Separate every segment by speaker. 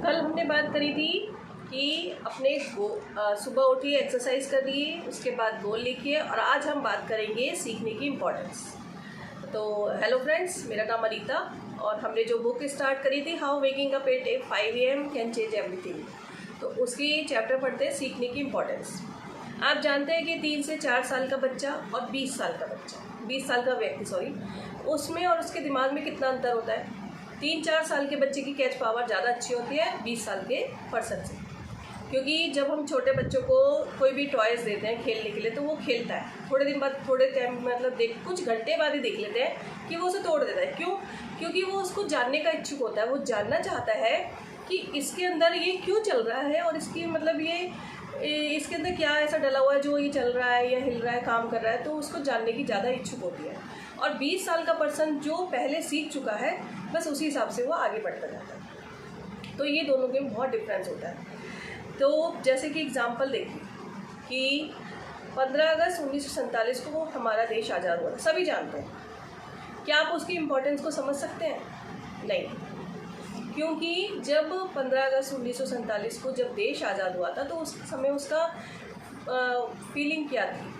Speaker 1: कल हमने बात करी थी कि अपने सुबह उठिए, एक्सरसाइज करिए, उसके बाद गोल लिखिए। और आज हम बात करेंगे सीखने की इम्पोर्टेंस। तो हेलो फ्रेंड्स, मेरा नाम अनीता और हमने जो बुक स्टार्ट करी थी how waking up at 5 AM can change everything, तो उसकी चैप्टर पढ़ते हैं सीखने की इम्पोर्टेंस। आप जानते हैं कि 3 से 4 साल का बच्चा और 20 साल का बच्चा, 20 साल का व्यक्ति उसमें और उसके दिमाग में कितना अंतर होता है। 3-4 साल के बच्चे की कैच पावर ज़्यादा अच्छी होती है 20 साल के पर्सन से, क्योंकि जब हम छोटे बच्चों को कोई भी टॉयज़ देते हैं खेलने के लिए तो वो खेलता है, थोड़े दिन बाद, थोड़े टाइम मतलब कुछ घंटे बाद ही देख लेते हैं कि वो उसे तोड़ देता है। क्यों? क्योंकि वो उसको जानने का इच्छुक होता है, वो जानना चाहता है कि इसके अंदर ये क्यों चल रहा है और इसकी मतलब इसके अंदर क्या ऐसा डला हुआ है जो ये चल रहा है या हिल रहा है, काम कर रहा है, तो उसको जानने की ज़्यादा इच्छुक होती है। और 20 साल का पर्सन जो पहले सीख चुका है बस उसी हिसाब से वो आगे बढ़ता जाता है। तो ये दोनों में बहुत डिफरेंस होता है। तो जैसे कि एग्जांपल देखिए कि 15 अगस्त 1947 को हमारा देश आज़ाद हुआ, सभी जानते हैं। क्या आप उसकी इम्पोर्टेंस को समझ सकते हैं? नहीं, क्योंकि जब 15 अगस्त 1947 को जब देश आज़ाद हुआ था तो उस समय उसका फीलिंग क्या थी,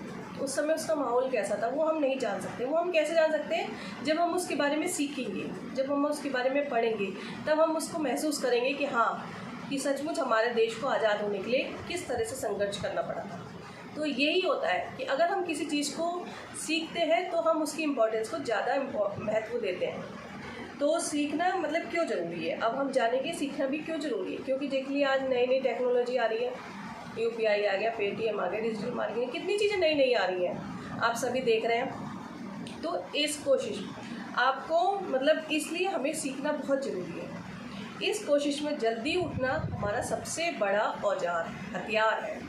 Speaker 1: उस समय उसका माहौल कैसा था, वो हम नहीं जान सकते। वो हम कैसे जान सकते हैं? जब हम उसके बारे में सीखेंगे, जब हम उसके बारे में पढ़ेंगे, तब हम उसको महसूस करेंगे कि हाँ, कि सचमुच हमारे देश को आज़ाद होने के लिए किस तरह से संघर्ष करना पड़ा था। तो यही होता है कि अगर हम किसी चीज़ को सीखते हैं तो हम उसकी इम्पोर्टेंस को ज़्यादा महत्व देते हैं। तो सीखना मतलब क्यों ज़रूरी है, अब हम जानेंगे सीखना भी क्यों ज़रूरी है। क्योंकि देख लिया, आज नई नई टेक्नोलॉजी आ रही है, UPI आ गया, पेटीएम आ गया, डिजिटल मार्केटिंग, कितनी चीज़ें नई नई आ रही हैं, आप सभी देख रहे हैं। तो इस कोशिश आपको मतलब इसलिए हमें सीखना बहुत ज़रूरी है। इस कोशिश में जल्दी उठना हमारा सबसे बड़ा औजार, हथियार है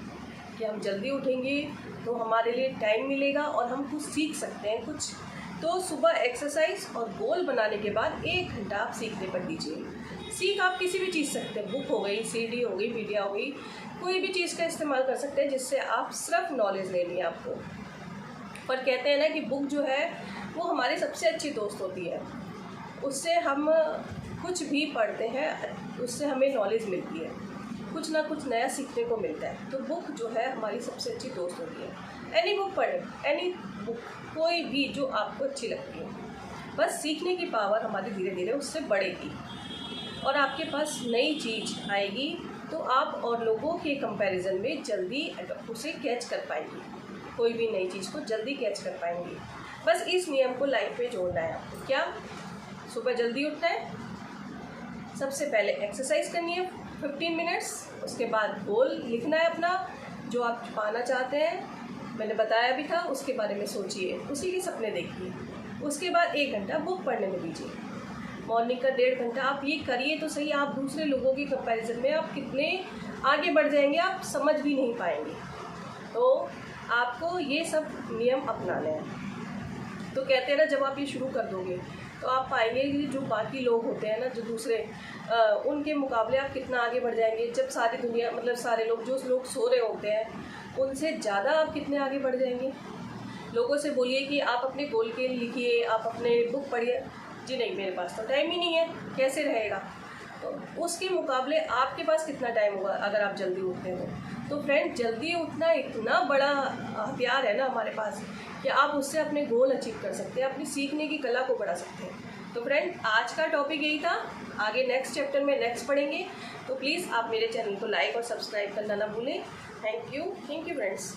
Speaker 1: कि हम जल्दी उठेंगे तो हमारे लिए टाइम मिलेगा और हम कुछ सीख सकते हैं कुछ। तो सुबह एक्सरसाइज और गोल बनाने के बाद 1 घंटा आप सीखने पर दीजिए। सीख आप किसी भी चीज़ सकते हैं, बुक हो गई, CD हो गई, मीडिया हो गई, कोई भी चीज़ का इस्तेमाल कर सकते हैं जिससे आप सिर्फ नॉलेज लेनी है आपको। पर कहते हैं ना कि बुक जो है वो हमारी सबसे अच्छी दोस्त होती है, उससे हम कुछ भी पढ़ते हैं, उससे हमें नॉलेज मिलती है, कुछ ना कुछ नया सीखने को मिलता है। तो बुक जो है हमारी सबसे अच्छी दोस्त होती है। एनी बुक पढ़ें, एनी बुक, कोई भी जो आपको अच्छी लगती है, बस सीखने की पावर हमारी धीरे धीरे उससे बढ़ेगी और आपके पास नई चीज़ आएगी तो आप और लोगों के कंपैरिजन में जल्दी उसे कैच कर पाएंगे, कोई भी नई चीज़ को जल्दी कैच कर पाएंगे। बस इस नियम को लाइफ में जोड़ना है आपको। क्या? सुबह जल्दी उठना है, सबसे पहले एक्सरसाइज करनी है 15 मिनट्स, उसके बाद गोल लिखना है अपना जो आप पाना चाहते हैं, मैंने बताया भी था, उसके बारे में सोचिए, उसी के सपने देखिए। उसके बाद 1 घंटा बुक पढ़ने में दीजिए, मॉर्निंग का 1.5 घंटा आप ये करिए तो सही, आप दूसरे लोगों के कंपैरिजन में आप कितने आगे बढ़ जाएंगे आप समझ भी नहीं पाएंगे। तो आपको ये सब नियम अपनाने हैं। तो कहते हैं ना, जब आप ये शुरू कर दोगे तो आप पाएंगे कि जो बाकी लोग होते हैं ना, जो दूसरे उनके मुकाबले आप कितना आगे बढ़ जाएंगे। जब सारी दुनिया मतलब सारे लोग, जो लोग सो रहे होते हैं, उनसे ज़्यादा आप कितने आगे बढ़ जाएंगे। लोगों से बोलिए कि आप अपने गोल के लिखिए, आप अपने बुक पढ़िए, जी नहीं मेरे पास तो टाइम ही नहीं है, कैसे रहेगा। तो उसके मुकाबले आपके पास कितना टाइम होगा अगर आप जल्दी उठते हैं तो फ्रेंड, जल्दी उठना इतना बड़ा हथियार है ना हमारे पास कि आप उससे अपने गोल अचीव कर सकते हैं, अपनी सीखने की कला को बढ़ा सकते हैं। तो फ्रेंड, आज का टॉपिक यही था। आगे नेक्स्ट चैप्टर में नेक्स्ट पढ़ेंगे। तो प्लीज़ आप मेरे चैनल को लाइक और सब्सक्राइब करना ना भूलें। Thank you friends.